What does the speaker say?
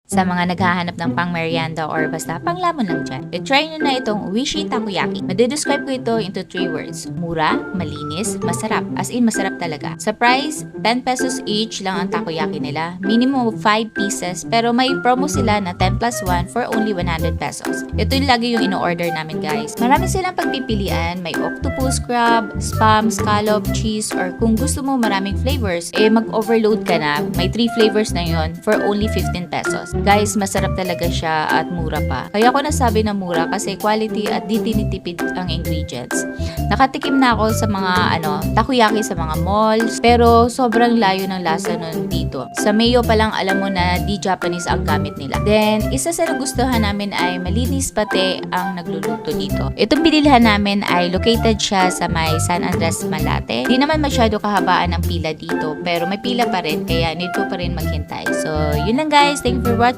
sa mga naghahanap ng pang merienda or basta panglamon lang dyan. I-try nyo na itong Wishi Takoyaki. Madidescribe ko ito into 3 words. Mura, malinis, masarap. As in, masarap talaga. Sa price, 10 pesos each lang ang takoyaki nila. Minimum of 5 pieces. Pero may promo sila na 10 plus 1 for only 100 pesos. Ito yung lagi yung ino-order namin, guys. Marami silang pagpipilian. May octopus crab, spam, scallop, cheese, or kung gusto mo maraming flavors, mag-overload ka na. May 3 flavors na yon for only 15 pesos. Guys, masarap talaga siya at mura pa. Kaya ko nasabi na mura kasi quality at di tinitipid ang ingredients. Nakatikim na ako sa mga takoyaki sa mga malls, pero sobrang layo ng lasa nun dito. Sa mayo pa lang alam mo na di Japanese ang gamit nila. Then, isa sa nagustuhan namin ay malinis pati ang nagluluto dito. Itong binilhan namin ay located siya sa may San Andres, Malate. Di naman masyado kahabaan ang pila dito, pero may pila pa rin kaya need ko pa rin maghintay. So, yun lang guys. Thank you for watching.